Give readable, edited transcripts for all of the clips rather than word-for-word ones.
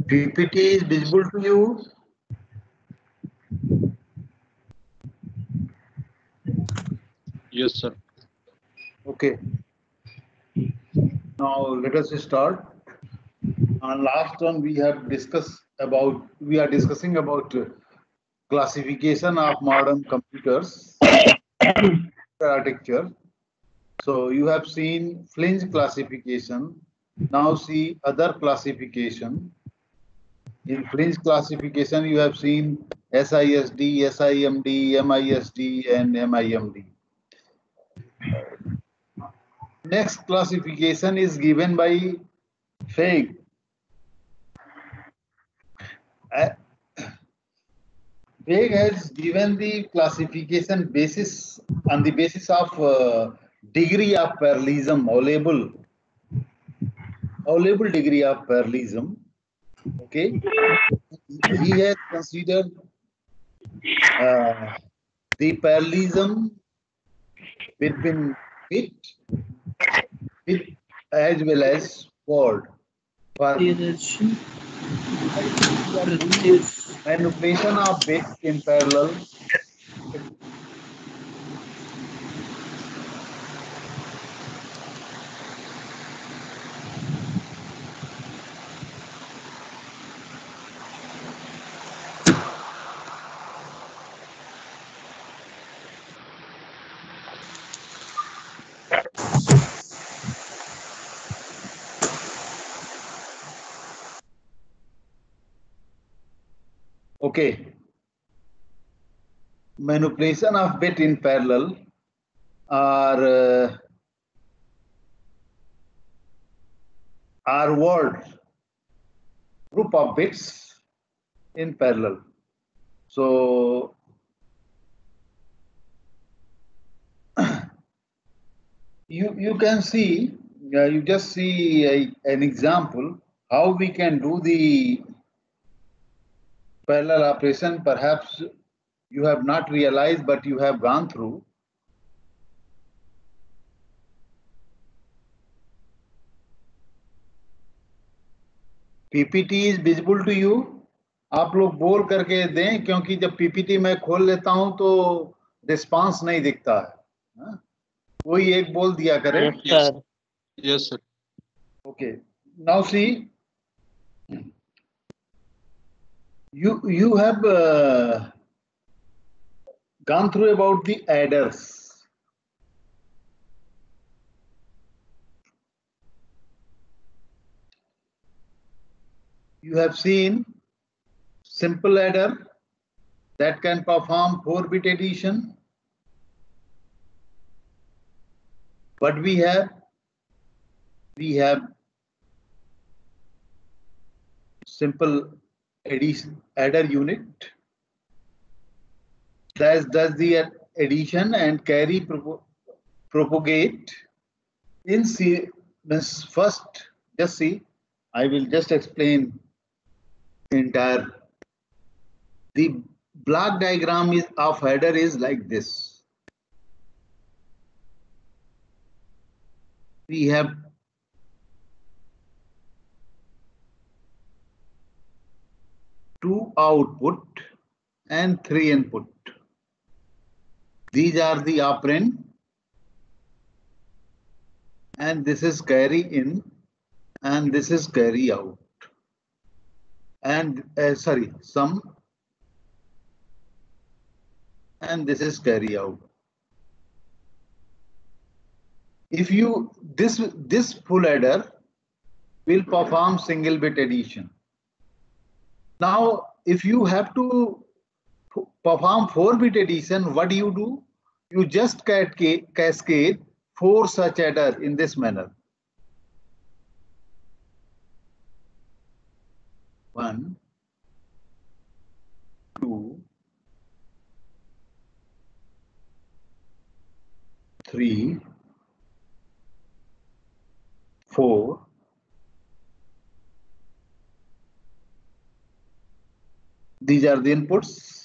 PPT is visible to you? Yes, sir. Okay. Now let us start. On last one we are discussing about classification of modern computers architecture. So you have seen flinch classification. Now see other classification. In flinch classification, you have seen SISD, SIMD, MISD, and MIMD. Next classification is given by Feig. Feig has given the classification basis on the basis of degree of parallelism, allowable degree of parallelism. Okay, he has considered the parallelism between bit as well as word. For manipulation of bits in parallel. Okay. Manipulation of bit in parallel are word group of bits in parallel. So you can see, you just see an example how we can do the parallel operation. Perhaps you have not realized, but you have gone through. PPT is visible to you. आप लोग बोल करके दें, क्योंकि जब PPT मैं खोल लेता हूं तो रिस्पांस नहीं दिखता है. कोई एक बोल दिया करे. Yes, sir. Okay. Now see, you have gone through about the adders. You have seen simple adder that can perform 4-bit addition. What we have simple addition adder unit that does the addition and carry propagate in first. Just see, I will just explain entire. The block diagram of adder is like this. We have two output and 3 input. These are the operand, and this is carry in, and this is carry out, and sum, and this is carry out. If you this full adder will perform single bit addition. Now, if you have to perform 4-bit addition, what do? You just cascade 4 such adder in this manner. 1, 2, 3, 4. These are the inputs.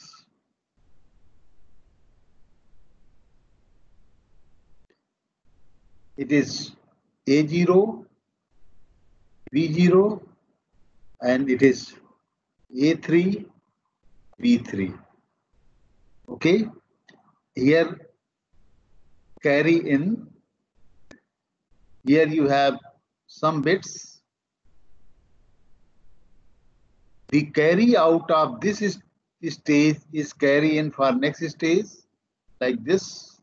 It is A0, B0, and it is A3, B3. Okay. Here carry in. Here you have some bits. The carry out of this stage is carry in for next stage, like this,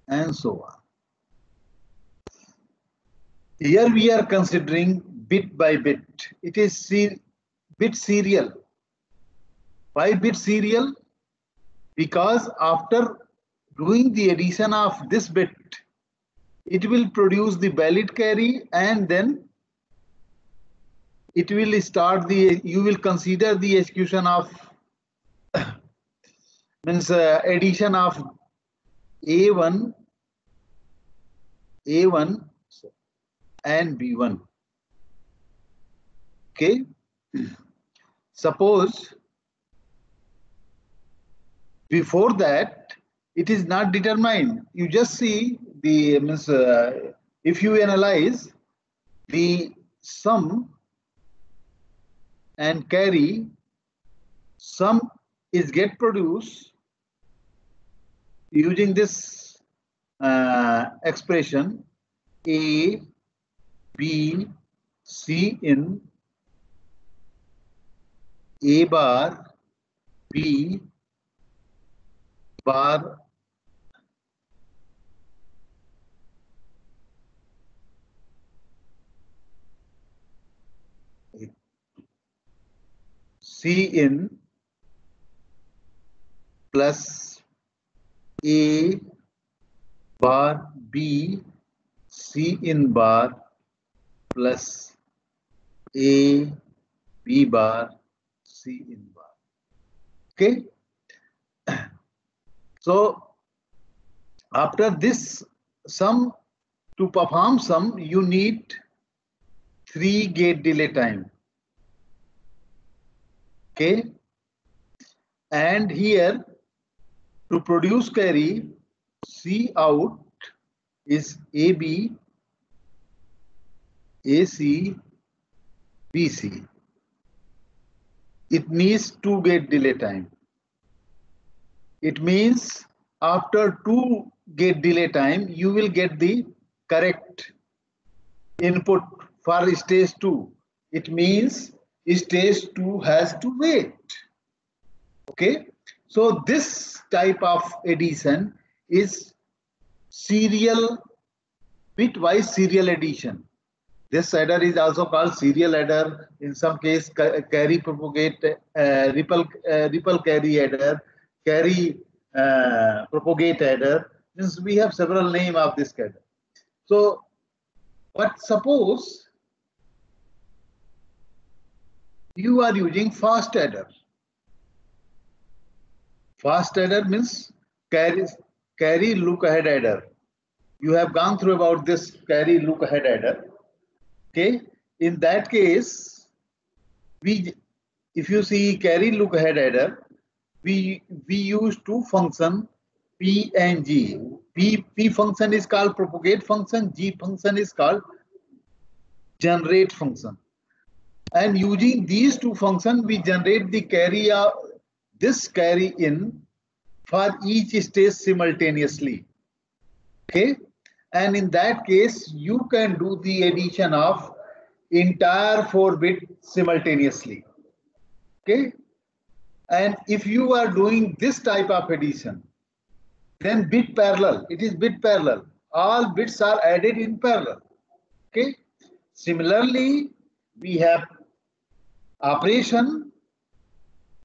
and so on. Here we are considering bit by bit. It is bit serial. Why bit serial? Because after doing the addition of this bit, it will produce the valid carry, and then it will start you will consider the execution of means addition of A1 and B1. Okay. Suppose before that it is not determined. You just see the means if you analyze the sum and carry, sum is get produced using this expression A, B, C in A bar, B bar, C in plus A bar, B, C in bar plus A, B bar, C in bar. Okay. So after this sum, to perform sum, you need 3 gate delay time. Okay. And here to produce carry, C out is AB, AC, BC. It needs 2 gate delay time. It means after 2 gate delay time, you will get the correct input for stage 2. It means stage 2 has to wait. Okay. So this type of addition is serial, bitwise serial addition. This adder is also called serial adder. In some case, carry propagate, ripple carry adder, carry propagate adder. Means we have several names of this adder. So, but suppose you are using fast adder. Fast adder means carry look ahead adder. You have gone through about this carry look ahead adder. Okay. In that case, if you see carry look ahead adder, we use 2 functions P and G. P function is called propagate function. G function is called generate function. And using these 2 functions, we generate the carry this carry in for each stage simultaneously. Okay. And in that case, you can do the addition of entire 4 bit simultaneously. Okay. And if you are doing this type of addition, then bit parallel, it is bit parallel. All bits are added in parallel. Okay. Similarly, we have operation,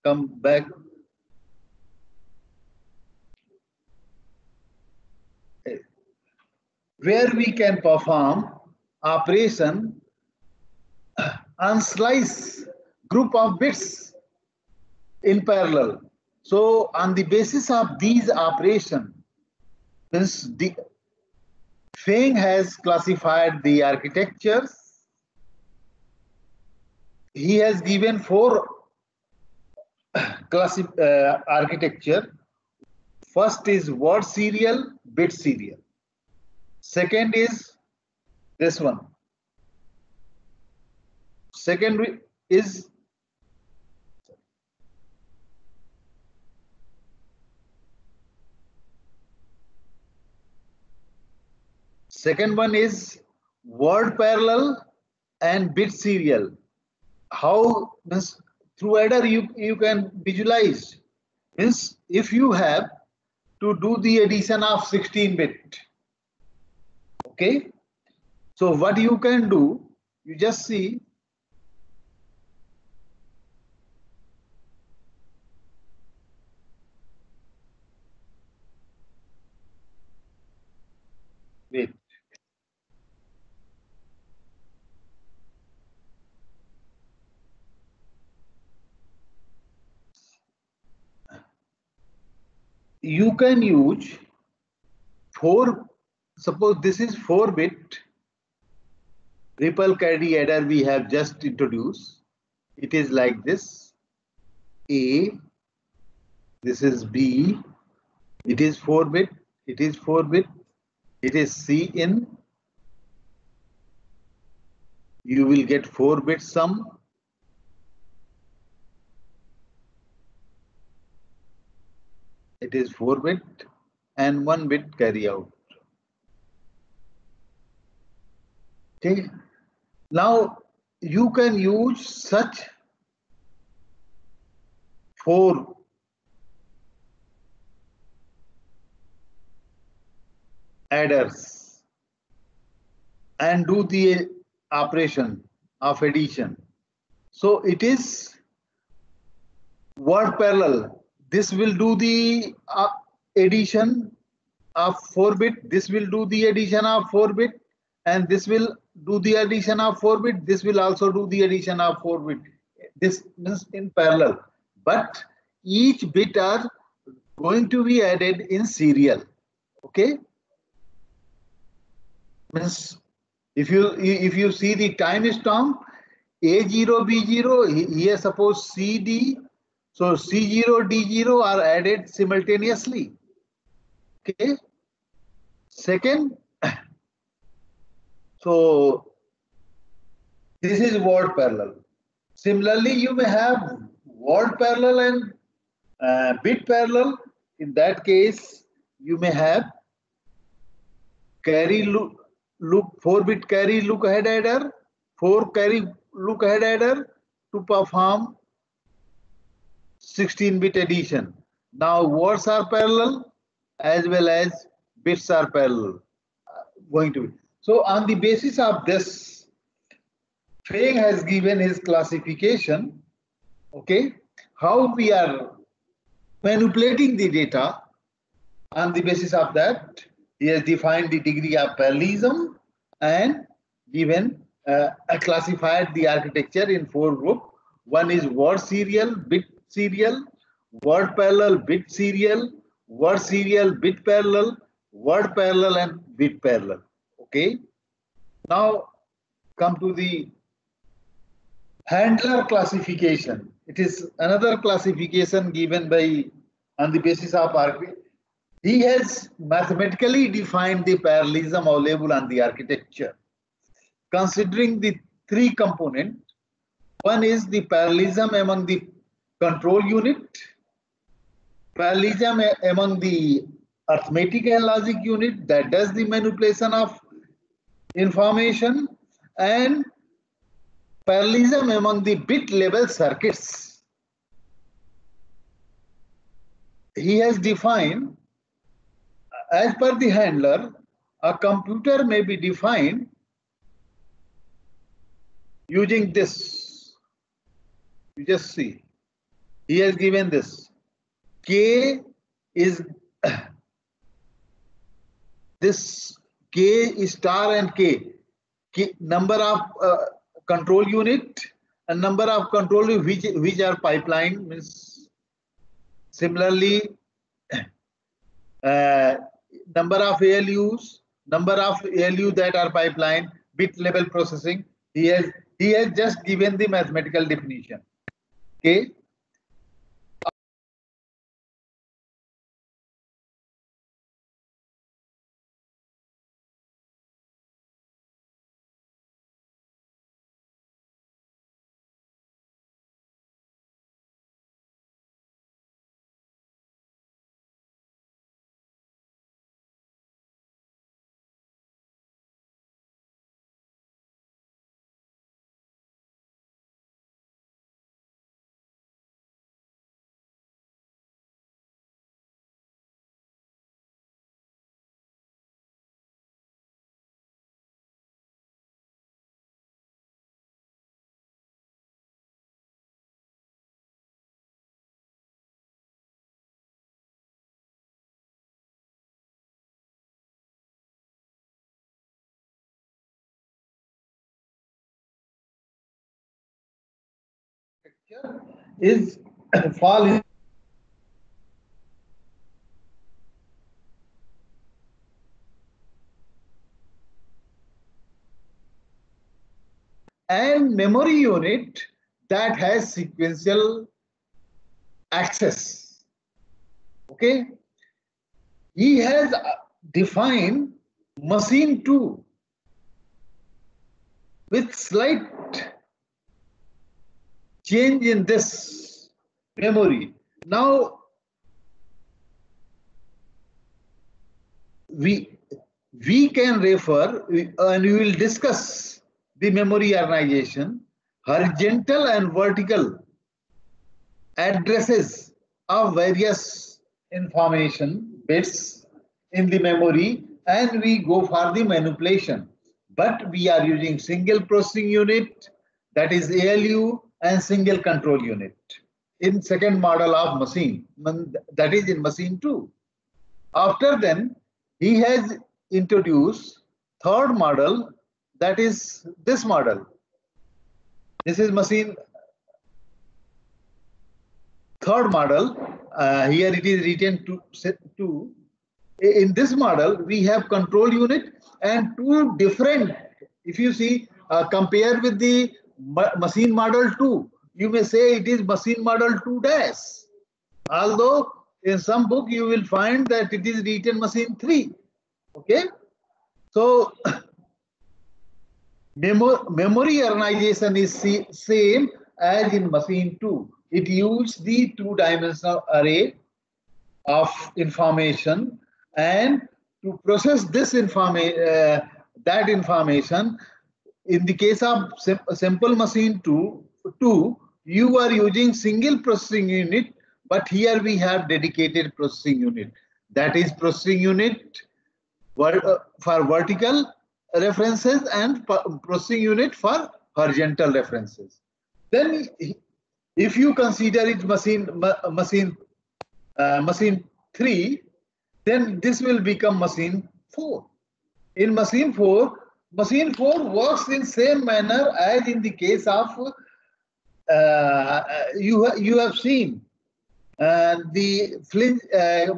come back. Where we can perform operation on slice group of bits in parallel. So on the basis of these operations, Feng has classified the architectures. He has given 4 architecture. First is word serial, bit serial. Second is this one. Second is word parallel and bit serial. How means through adder you can visualize. Means if you have to do the addition of 16-bit, okay, so what you can do, you just see wait. You can use 4, suppose this is 4-bit ripple carry adder we have just introduced. It is like this: A, this is B, it is 4-bit, it is 4-bit, it is C in, you will get 4-bit sum. It is 4-bit and 1-bit carry out. Okay. Now you can use such 4 adders and do the operation of addition. So it is word parallel. This will do the addition of 4-bit. This will do the addition of 4-bit, and this will do the addition of 4-bit. This will also do the addition of 4-bit. This means in parallel, but each bit are going to be added in serial. Okay. Means if you see the time stamp A0 B0, here suppose CD, so C0 D0 are added simultaneously. Okay. Second, so this is word parallel. Similarly, you may have word parallel and bit parallel. In that case, you may have carry look 4-bit carry look ahead adder, 4 carry look ahead adder to perform 16-bit addition. Now words are parallel as well as bits are parallel going to be. So on the basis of this, Feng has given his classification, okay, how we are manipulating the data. On the basis of that, he has defined the degree of parallelism and given classified the architecture in 4 groups. One is word serial, bit serial, word parallel, bit serial, word serial, bit parallel, word parallel, and bit parallel. Okay. Now come to the handler classification. It is another classification given by on the basis of architecture. He has mathematically defined the parallelism available on the architecture, considering the 3 components. One is the parallelism among the control unit, parallelism among the arithmetic and logic unit that does the manipulation of information, and parallelism among the bit level circuits. He has defined, as per the handler, a computer may be defined using this. You just see. He has given this. K is this K star and K number of control unit and number of control which are pipeline. Means similarly, number of ALUs, number of ALU that are pipeline, bit level processing. He has just given the mathematical definition. Okay. Is fall in and memory unit that has sequential access. Okay. He has defined machine 2 with slight change in this memory. Now we can refer and we will discuss the memory organization, horizontal and vertical addresses of various information bits in the memory, and we go for the manipulation. But we are using single processing unit, that is ALU, and single control unit in second model of machine, that is in machine 2. After then, he has introduced third model, that is this model. This is machine third model. Here it is written to. In this model, we have control unit and two different. If you see, compare with the machine model 2, you may say it is machine model 2 dash. Although in some book you will find that it is written machine 3. Okay. So memory organization is same as in machine 2. It uses the two-dimensional array of information, and to process this that information, in the case of simple machine 2, you are using single processing unit, but here we have dedicated processing unit. That is processing unit for vertical references and processing unit for horizontal references. Then if you consider it machine 3, then this will become machine 4. In machine 4 works in same manner as in the case of you have seen the Flynn,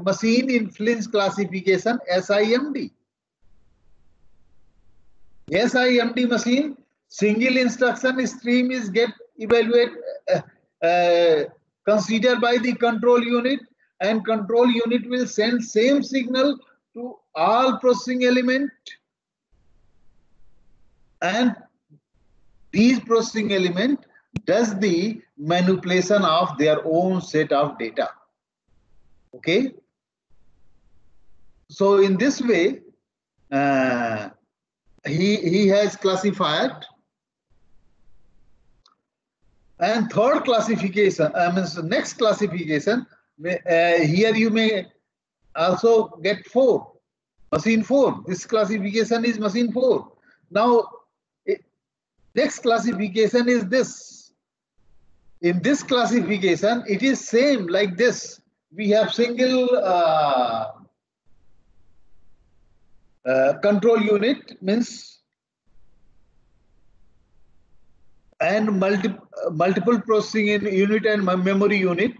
machine in Flynn's classification SIMD. SIMD machine, single instruction stream is get evaluated, considered by the control unit, and control unit will send same signal to all processing element, and these processing element does the manipulation of their own set of data. Okay. So in this way, he has classified. And third classification, next classification, here you may also get 4, machine 4. This classification is machine 4. Now, next classification is this. In this classification, it is same like this. We have single control unit, means, and multiple processing unit and memory unit.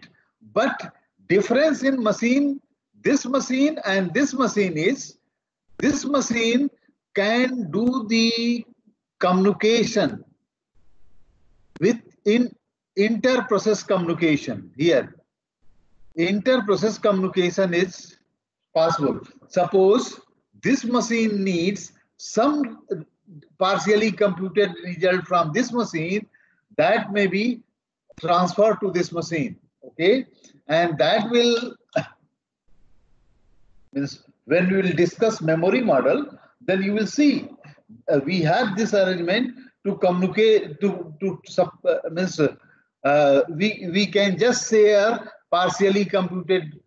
But difference in machine, this machine and this machine is This machine can do the communication with inter-process communication. Here, inter-process communication is possible. Suppose this machine needs some partially computed result from this machine that may be transferred to this machine. Okay, and that will means when we will discuss memory model, then you will see we have this arrangement to communicate we can just share partially computed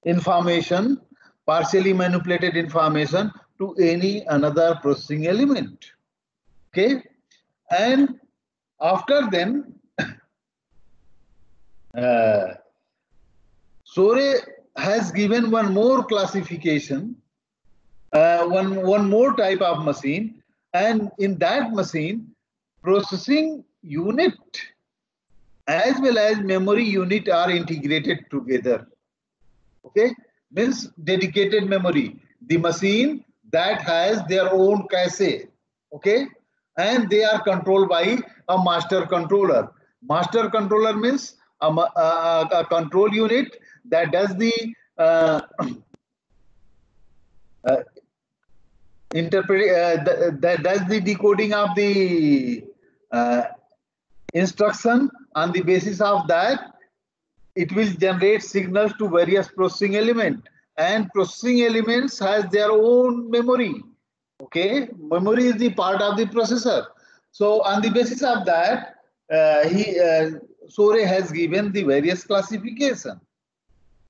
information, partially manipulated information to any another processing element. Okay, and after then Sore has given one more classification, one more type of machine, and in that machine, processing unit as well as memory unit are integrated together. Okay, means dedicated memory, the machine that has their own cache. Okay, and they are controlled by a master controller. Master controller means a control unit that does the that does the decoding of the instruction. On the basis of that, it will generate signals to various processing elements, and processing elements has their own memory. Okay, memory is the part of the processor. So on the basis of that, Sore has given the various classification.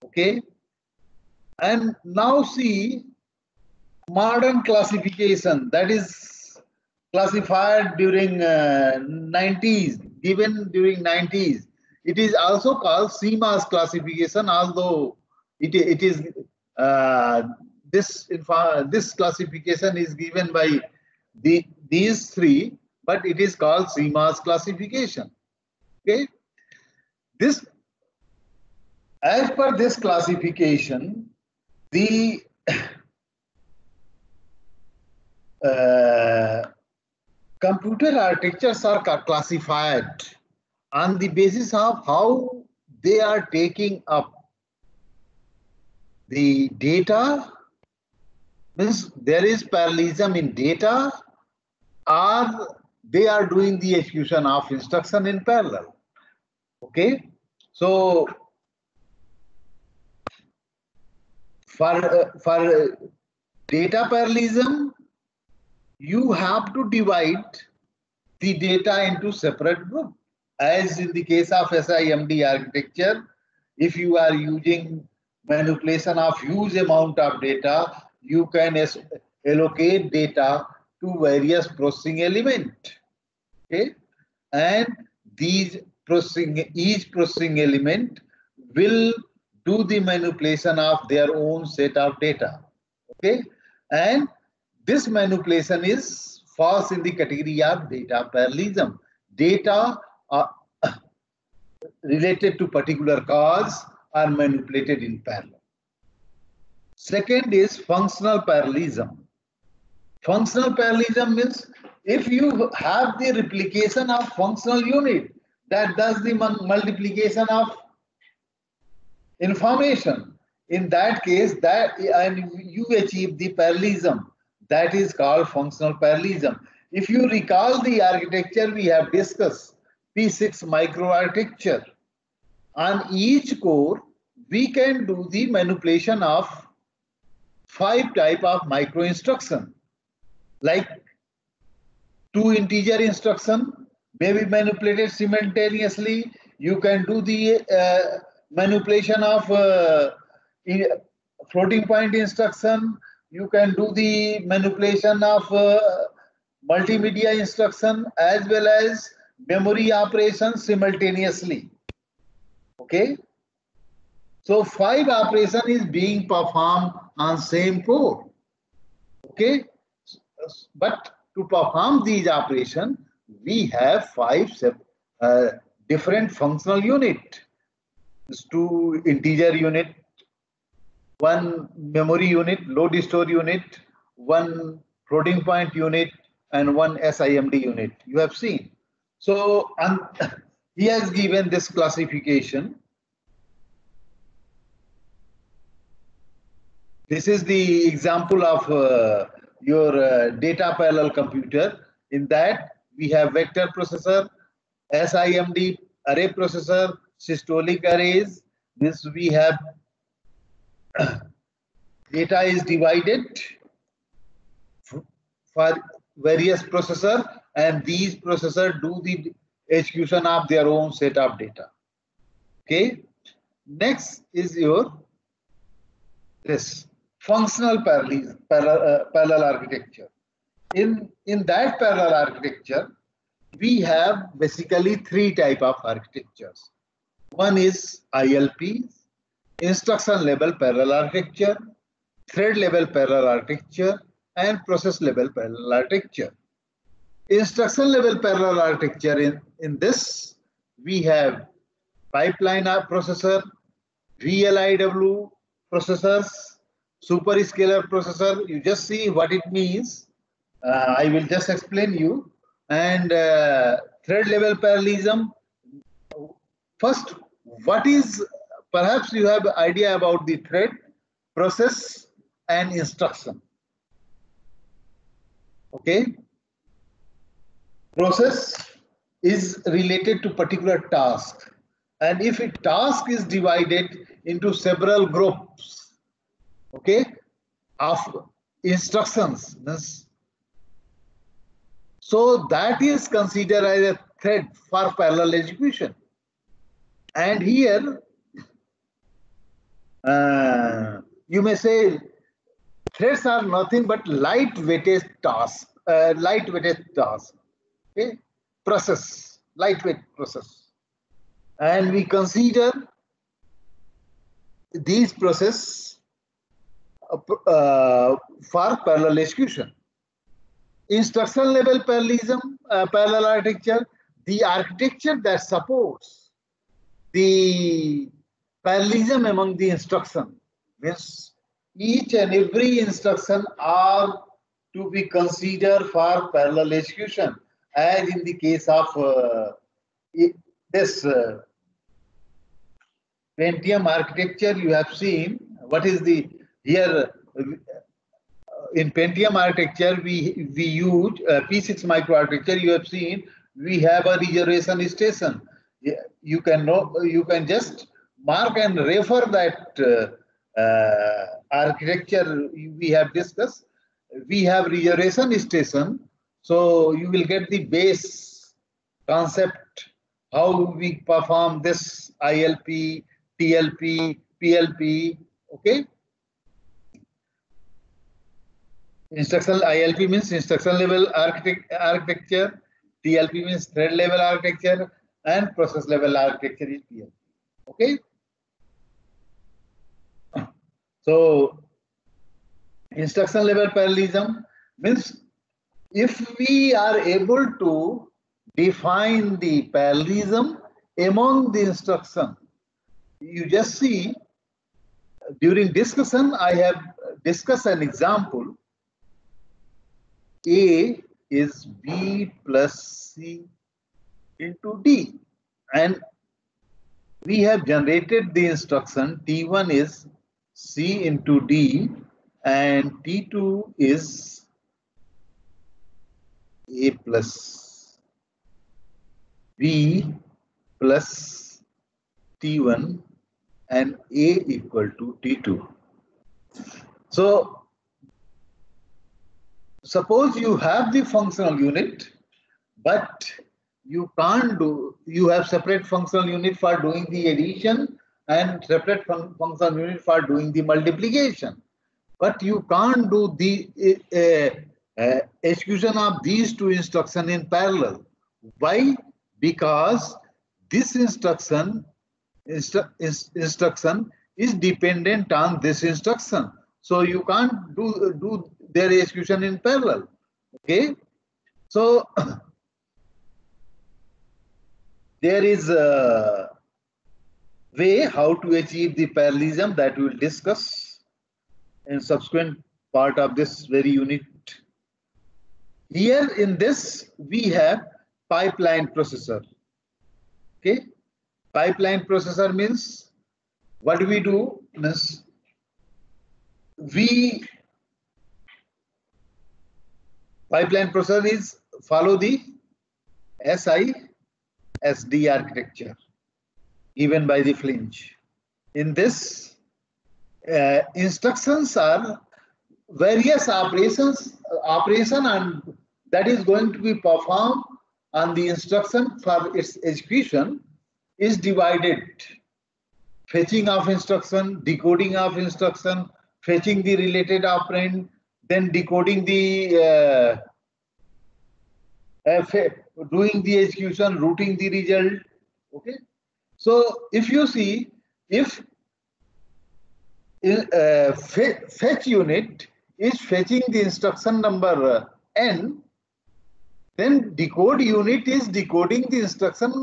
Okay, and now see modern classification that is classified during 90s, given during 90s. It is also called CMOS classification, although it is this classification is given by these three, but it is called CMOS classification. Okay, this as per this classification, the computer architectures are classified on the basis of how they are taking up the data, means there is parallelism in data, or they are doing the execution of instruction in parallel. Okay, so for data parallelism, you have to divide the data into separate groups. As in the case of SIMD architecture, if you are using manipulation of huge amount of data, you can allocate data to various processing element. Okay, and each processing element will do the manipulation of their own set of data. Okay, and this manipulation falls in the category of data parallelism. Data related to particular cause are manipulated in parallel. Second is functional parallelism. Functional parallelism means if you have the replication of functional unit that does the multiplication of information, in that case and you achieve the parallelism, that is called functional parallelism. If you recall the architecture we have discussed, P6 microarchitecture, on each core we can do the manipulation of 5 type of micro instruction, like 2 integer instruction may be manipulated simultaneously. You can do the manipulation of floating point instruction. You can do the manipulation of multimedia instruction as well as memory operations simultaneously. Okay, so 5 operation is being performed on same core. Okay, but to perform these operations, we have 5 different functional unit. 2 integer unit, one memory unit, load store unit, one floating point unit, and one SIMD unit. You have seen. So he has given this classification. This is the example of your data parallel computer. In that, we have vector processor, SIMD array processor, systolic arrays. This we have data is divided for various processor, and these processor do the execution of their own set of data. Okay. Next is your this functional parallel architecture. In that parallel architecture, we have basically three type of architectures. One is ILP, instruction level parallel architecture, thread level parallel architecture, and process level parallel architecture. Instruction level parallel architecture, in this, we have pipeline processor, VLIW processors, superscalar processor. You just see what it means. I will just explain you. And thread level parallelism. First, what is, perhaps you have idea about the thread, process, and instruction. Okay. Process is related to particular task. And if a task is divided into several groups, okay, of instructions, so that is considered as a thread for parallel execution. And here, you may say threads are nothing but lightweighted tasks, okay, process, lightweight process. And we consider these process for parallel execution. Instruction level parallelism, parallel architecture, the architecture that supports the parallelism among the instruction, means each and every instruction are to be considered for parallel execution, as in the case of this Pentium architecture. You have seen what is the here in Pentium architecture we use P6 microarchitecture. You have seen we have a reservation station. You can just mark and refer that architecture we have discussed. We have reservation station, so you will get the base concept how we perform this ILP, TLP, PLP. Okay. Instructional ILP means instruction level architecture, TLP means thread level architecture, and process level architecture is PLP. Okay. So instruction level parallelism means if we are able to define the parallelism among the instruction, you just see during discussion I have discussed an example. A is B plus C into D, and we have generated the instruction T1 is C into D and T2 is A plus B plus T1 and A equal to T2. So suppose you have the functional unit, but you can't do, you have separate functional unit for doing the addition and separate functional unit for doing the multiplication. But you can't do the execution of these two instructions in parallel. Why? Because this instruction is dependent on this instruction. So you can't do their execution in parallel. Okay. So there is a way how to achieve the parallelism that we will discuss. in subsequent part of this very unit. Here in this, we have pipeline processor. Okay, pipeline processor means what we do means pipeline processor is follow the SISD architecture given by the Flinch. In this, instructions are various operation and that is going to be performed on the instruction for its execution is divided. Fetching of instruction, decoding of instruction, fetching the related operand, then decoding the doing the execution, routing the result. Okay, so if you see, if fetch unit is fetching the instruction number n, then decode unit is decoding the instruction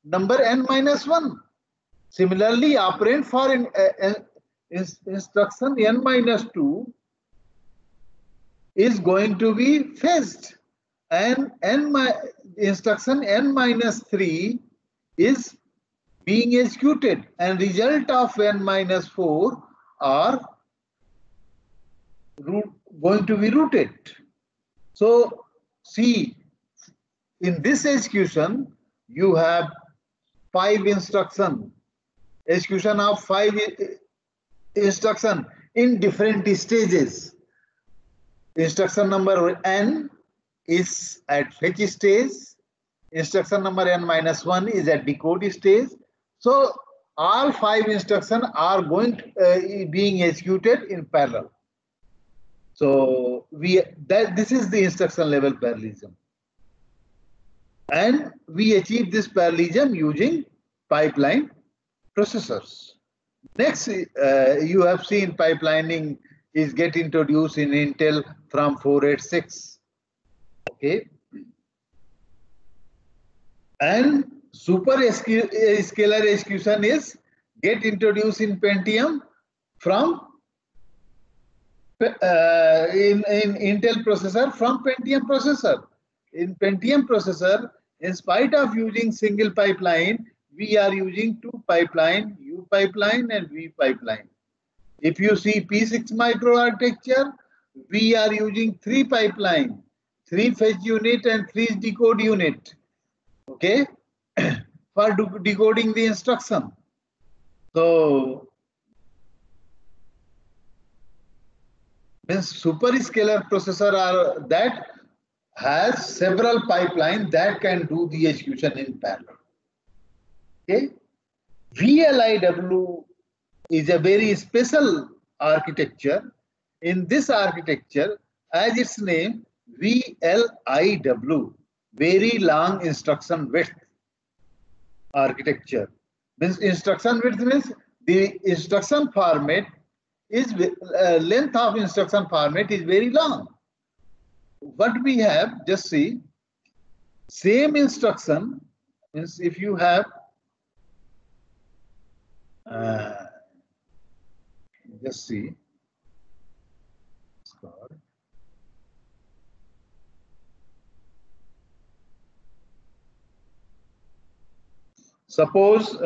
number n minus 1. Similarly, operand for instruction n minus 2 is going to be fetched, and instruction n minus 3 is being executed, and result of n minus 4 are going to be routed. So see, in this execution, you have 5 instruction, execution of 5 instruction in different stages. Instruction number n is at fetch stage. Instruction number n minus 1 is at decode stage. So all 5 instructions are going to, being executed in parallel. So this is the instruction level parallelism, and we achieve this parallelism using pipeline processors. Next, you have seen pipelining is get introduced in Intel from 486. Okay, and super scalar execution is get introduced in Pentium from in Intel processor from Pentium processor. In Pentium processor, in spite of using single pipeline, we are using 2 pipeline, U pipeline and V pipeline. If you see P6 microarchitecture, we are using 3 pipeline, 3 fetch unit and 3 decode unit. Okay, for decoding the instruction. So super scalar processor are that has several pipelines that can do the execution in parallel. Okay, VLIW is a very special architecture. In this architecture, as its name, VLIW, very long instruction width architecture. Means instruction width means the instruction format is length of instruction format is very long. What we have, just see, same instruction means if you have just see, suppose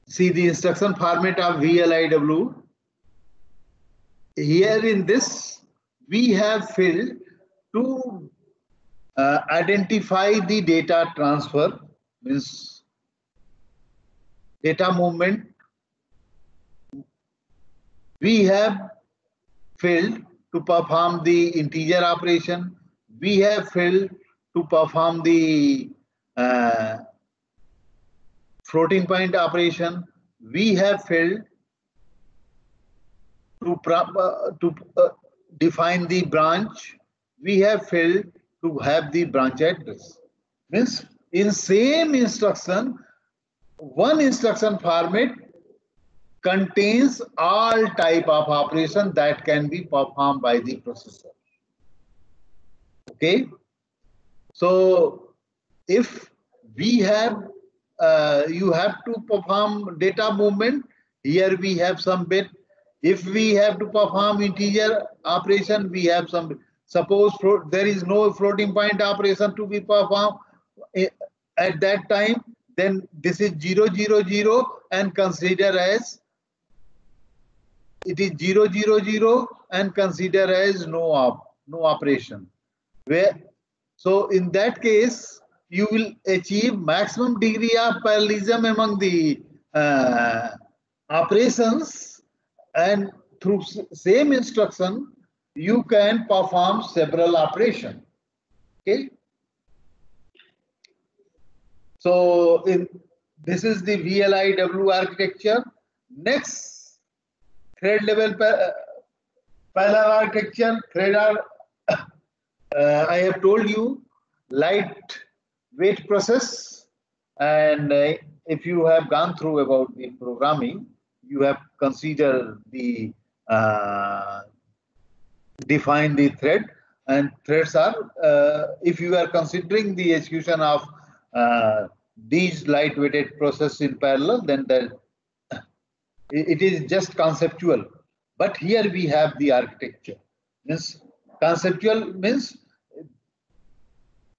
see the instruction format of VLIW. Here in this, we have filled to identify the data transfer, means data movement. We have filled to perform the integer operation. We have filled to perform the floating point operation. We have filled to define the branch. We have filled to have the branch address. Means in same instruction, one instruction format contains all type of operation that can be performed by the processor. Okay, so if we have you have to perform data movement. Here we have some bit. If we have to perform integer operation, we have some. Suppose there is no floating point operation to be performed at that time, then this is 0, 0, 0 and consider as it is 0, 0, 0 and consider as no operation. So in that case, you will achieve maximum degree of parallelism among the operations, and through same instruction, you can perform several operations. Okay. So this is the VLIW architecture. Next, thread level parallel architecture. Thread are I have told you lightweight process, and if you have gone through about the programming, you have considered the define the thread, and threads are if you are considering the execution of these lightweighted process in parallel, then it is just conceptual. But here we have the architecture. Means conceptual means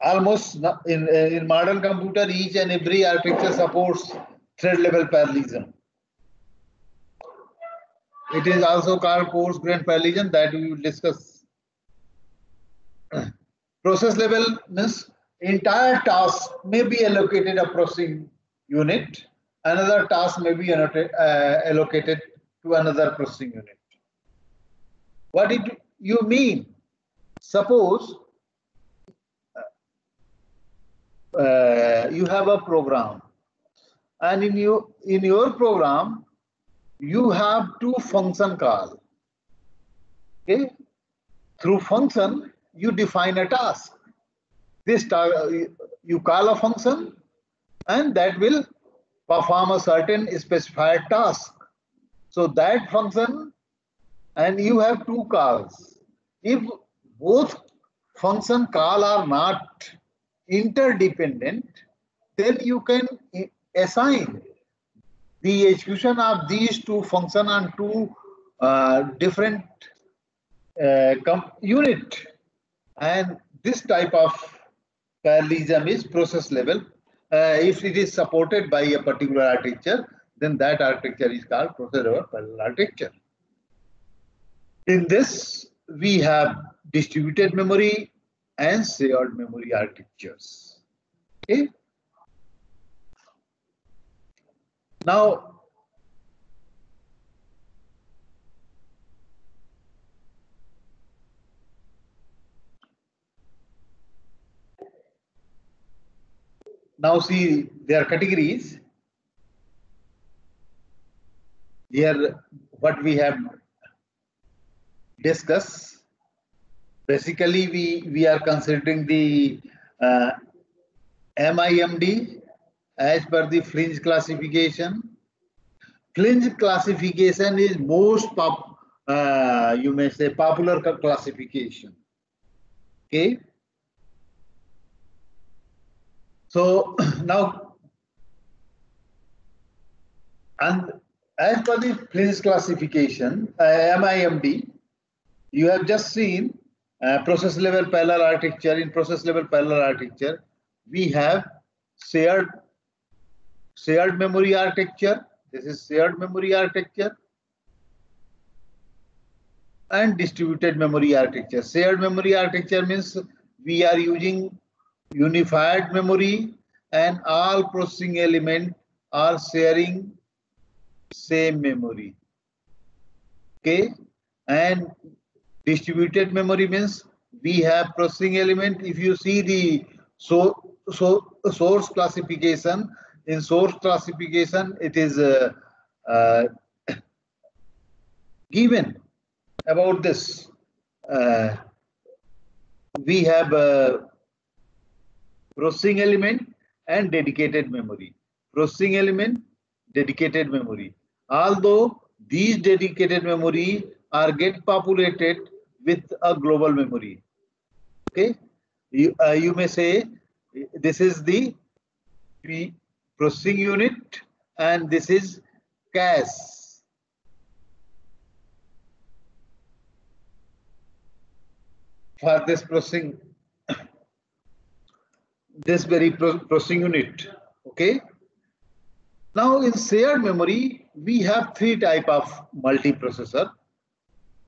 almost in modern computer, each and every architecture supports thread level parallelism. It is also called coarse grained parallelism, that we will discuss. Process level means entire task may be allocated a processing unit. Another task may be allocated to another processing unit. What do you mean? Suppose you have a program, and in your program you have two function call. Okay, through function you define a task. This you call a function, and that will perform a certain specified task. So that function, and you have two calls. If both function call are not interdependent, then you can assign the execution of these two functions on two different unit, and this type of parallelism is process level. If it is supported by a particular architecture, then that architecture is called process level parallel architecture. In this, we have distributed memory and shared memory architectures. Okay. Now, see their categories. Here, what we have discussed. Basically, we are considering the MIMD as per the Flinch classification. Flinch classification is most you may say popular classification. Okay. So now, and as per the Flinch classification, MIMD, you have just seen process level parallel architecture. In process level parallel architecture, we have shared memory architecture. This is shared memory architecture, and distributed memory architecture. Shared memory architecture means we are using unified memory, and all processing elements are sharing same memory. Okay, and distributed memory means we have processing element. If you see the source classification, in source classification it is given about this. We have processing element and dedicated memory. Processing element, dedicated memory. Although these dedicated memory are get populated with a global memory. Okay, you may say this is the processing unit, and this is cache. For this processing, this very processing unit. Okay. Now in shared memory, we have three type of multiprocessor.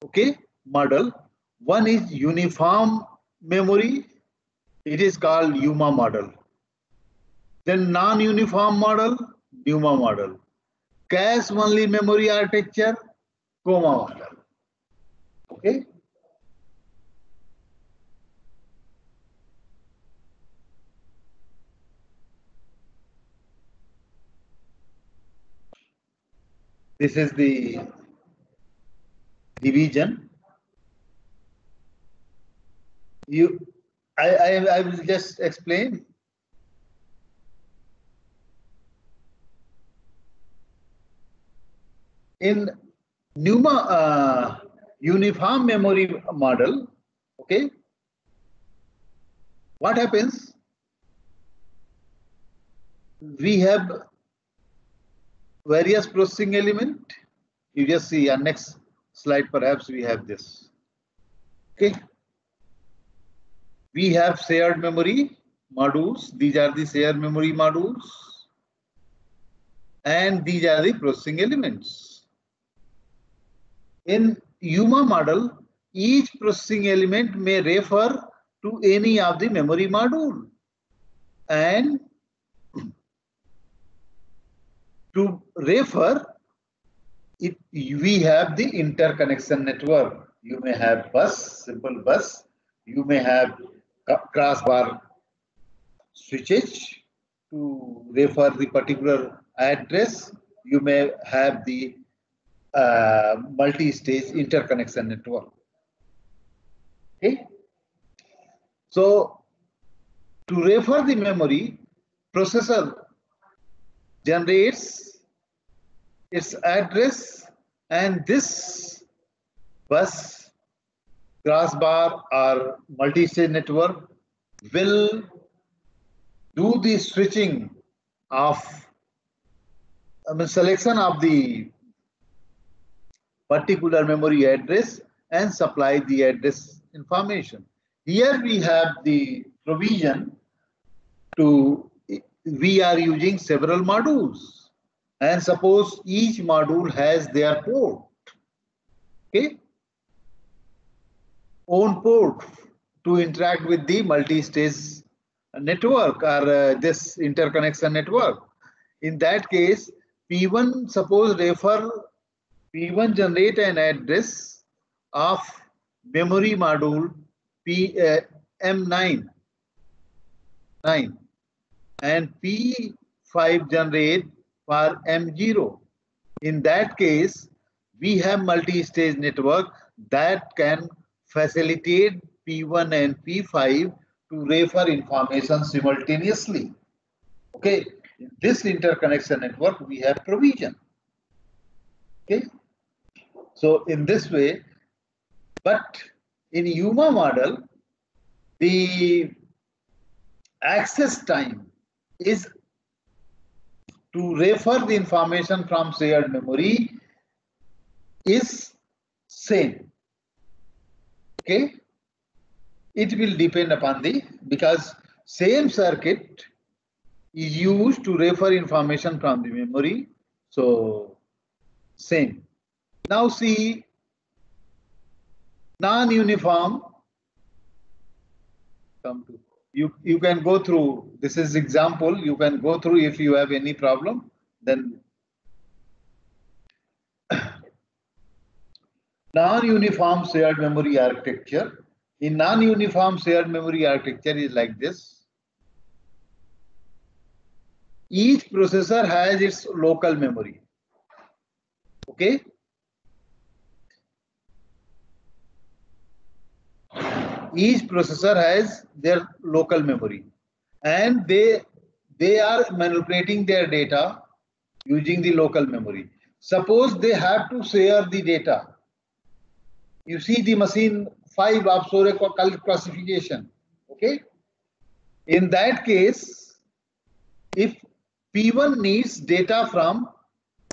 Okay, model. One is uniform memory. It is called UMA model. Then non-uniform model, NUMA model. Cache only memory architecture, COMA model. Okay. This is the division. I will just explain. In NUMA uniform memory model, okay, what happens? We have various processing element. You just see on next slide, perhaps we have this. Okay. We have shared memory modules. These are the shared memory modules. And these are the processing elements. In UMA model, each processing element may refer to any of the memory module. And to refer, we have the interconnection network. You may have bus, simple bus. You may have crossbar switches to refer the particular address. You may have the multi-stage interconnection network. Okay. So to refer the memory, processor generates its address, and this bus, crossbar or multi-stage network will do the switching of selection of the particular memory address and supply the address information. Here we have the provision to, we are using several modules, and suppose each module has their port, okay, own port to interact with the multi-stage network or this interconnection network. In that case, P1 suppose refer, P1 generate an address of memory module M9 and P5 generate for M0. In that case, we have multi-stage network that can facilitate P1 and P5 to refer information simultaneously. Okay, in this interconnection network, we have provision. Okay, so in this way, but in UMA model, the access time is to refer the information from shared memory is same. Okay, it will depend upon the, because same circuit is used to refer information from the memory, so same. Now see non-uniform. Come to you can go through, this is example, you can go through if you have any problem, then non-uniform shared memory architecture. In non-uniform shared memory architecture is like this. Each processor has its local memory. Okay. Each processor has their local memory, and they are manipulating their data using the local memory. Suppose they have to share the data. You see the machine 5 of Sore classification. Okay. In that case, if P1 needs data from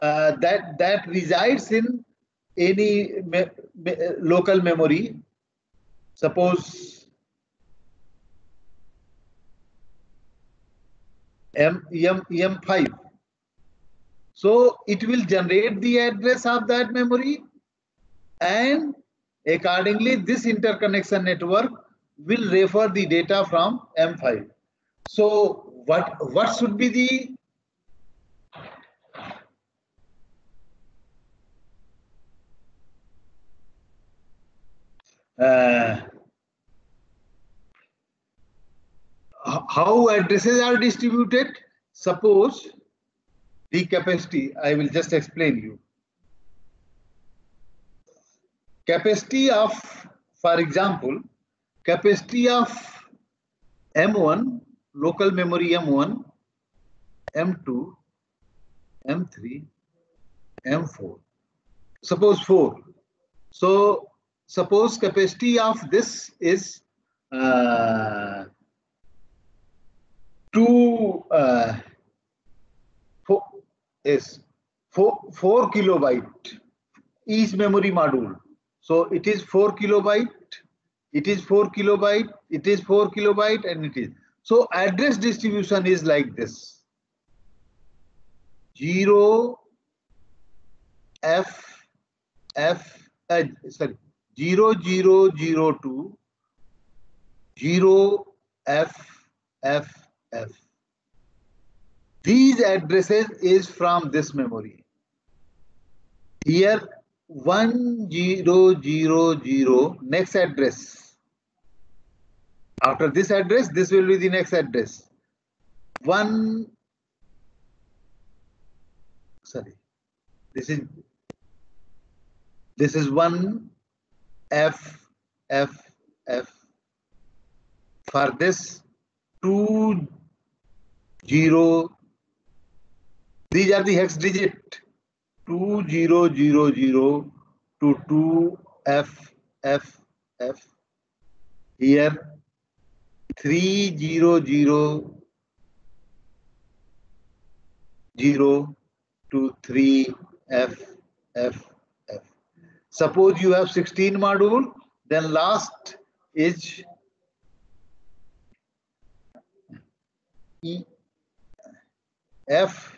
that resides in any local memory. Suppose M5. So it will generate the address of that memory, and accordingly this interconnection network will refer the data from M5. So what should be the how addresses are distributed? Suppose the capacity, I will just explain you. Capacity of, for example, capacity of M1, local memory M1, M2, M3, M4. Suppose 4. So suppose capacity of this is 4 kilobyte each memory module. So it is 4 kilobyte, it is 4 kilobyte, it is 4 kilobyte, and it is. So address distribution is like this: 0 F 0002 0 F. These addresses is from this memory. Here 1000, next address. After this address, this will be the next address. This is 1 F. For this 2 0. These are the hex digit. 2000 to 2F. Here 300 to 3F. Suppose you have 16 module, then last is F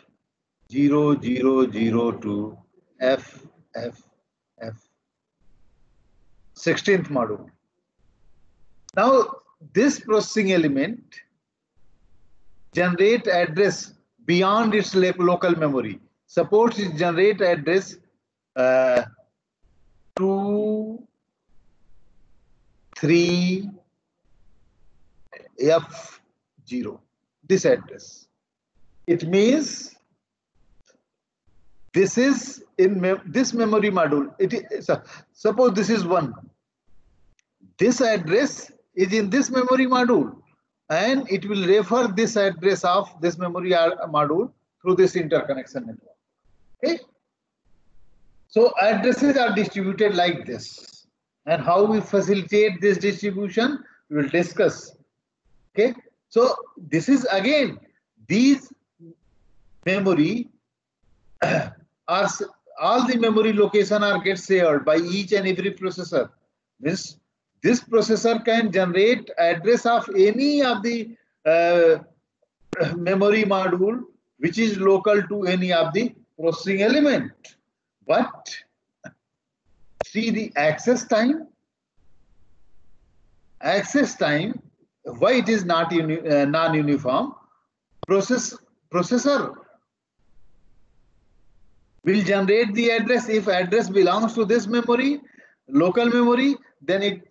0002 F. 16th module. Now this processing element generate address beyond its local memory. Suppose it generate address 2 3 F0. This address. It means this is in this memory module. It is, suppose this is 1. This address is in this memory module, and it will refer this address of this memory module through this interconnection network. Okay. So addresses are distributed like this, and how we facilitate this distribution we will discuss. Okay. So this is again, these memory are all the memory location are get shared by each and every processor. Means this processor can generate address of any of the memory module which is local to any of the processing element. But see the access time. Access time, why it is not non-uniform? Processor will generate the address. If address belongs to this memory, local memory, then it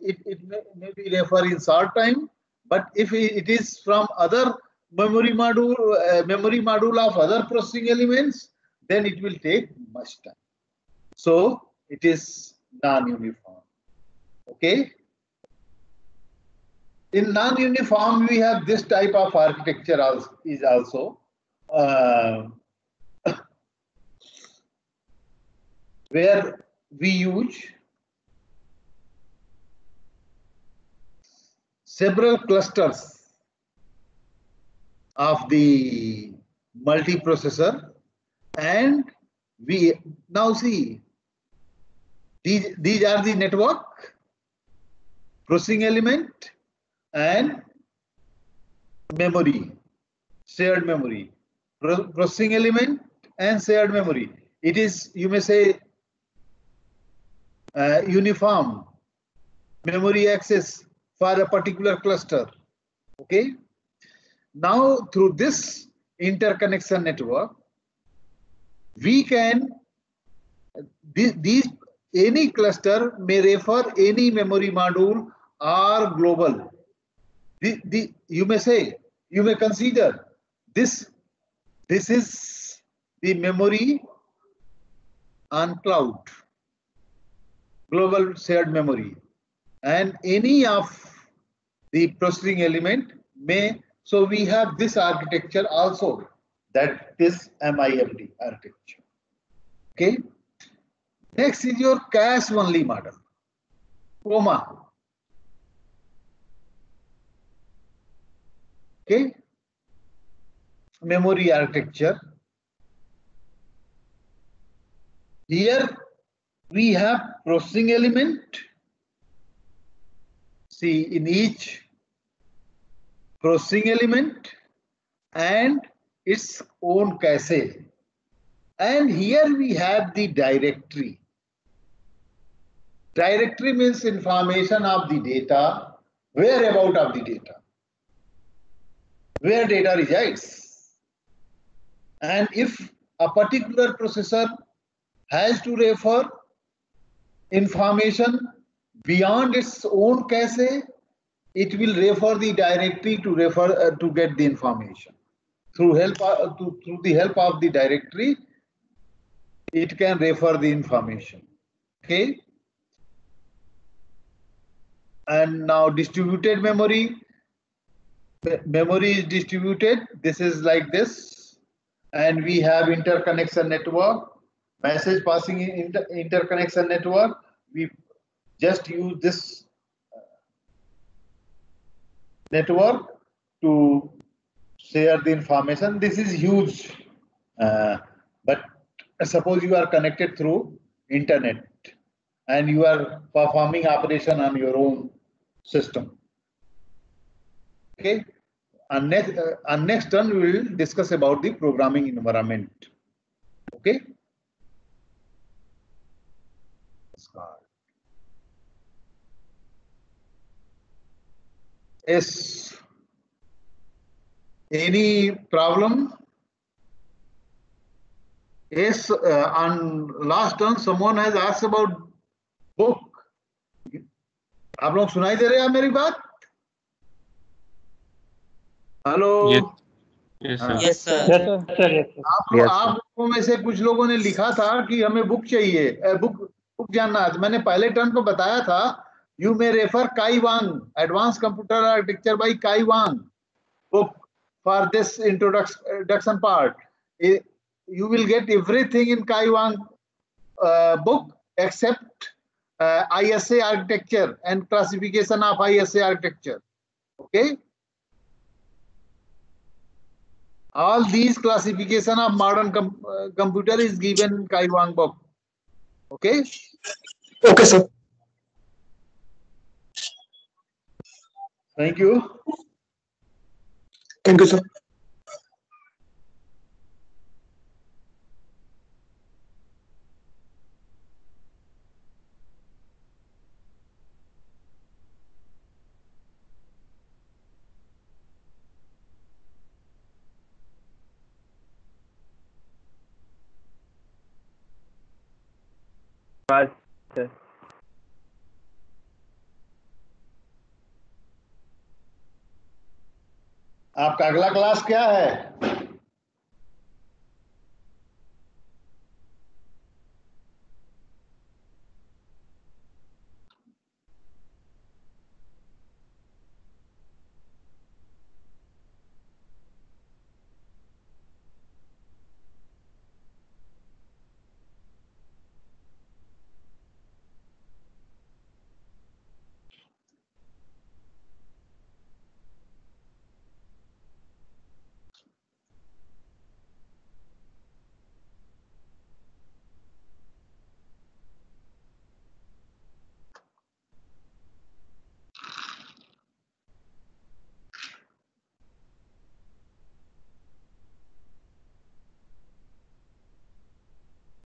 may be refer in short time. But if it is from other memory module of other processing elements, then it will take much time. So it is non-uniform. Okay. In non-uniform, we have this type of architecture also. Where we use several clusters of the multiprocessor, and we now see these are the network, processing element, and memory, shared memory. Processing element and shared memory. It is, you may say, uniform memory access for a particular cluster. Okay. Now, through this interconnection network, we can any cluster may refer any memory module or global. You may say, you may consider this is the memory on cloud, global shared memory, and any of the processing element may. So we have this architecture also, that is MIMD architecture. Okay. Next is your cache only model, COMA. Okay. Memory architecture. Here we have processing element. See, in each processing element and its own cache. And here we have the directory. Directory means information of the data, whereabout of the data, where data resides. And if a particular processor has to refer information beyond its own cache, it will refer the directory to get the information. Through the help of the directory, it can refer the information. Okay. And now distributed memory. Memory is distributed. This is like this, and we have interconnection network, message passing in interconnection network. We just use this network to share the information. This is huge, but suppose you are connected through internet and you are performing operation on your own system. Okay. And next turn we will discuss about the programming environment. Okay. Yes. Any problem? Yes. On last turn, someone has asked about book. आप लोग सुनाई दे रहे हैं मेरी बात? Hello. Yes sir. आप लोगों में से कुछ लोगों ने लिखा था कि हमें बुक चाहिए, बुक जानना है. मैंने पहले टर्न को बताया था, you may refer Kai Wang, advance computer architecture by Kai Wang book for this introduction part. You will get everything in Kai Wang book except ISA architecture and classification of ISA architecture. Okay. All these classification of modern computer is given in Kai Wang book. Okay. Okay, sir. Thank you. Thank you, sir. आपका अगला class क्या है?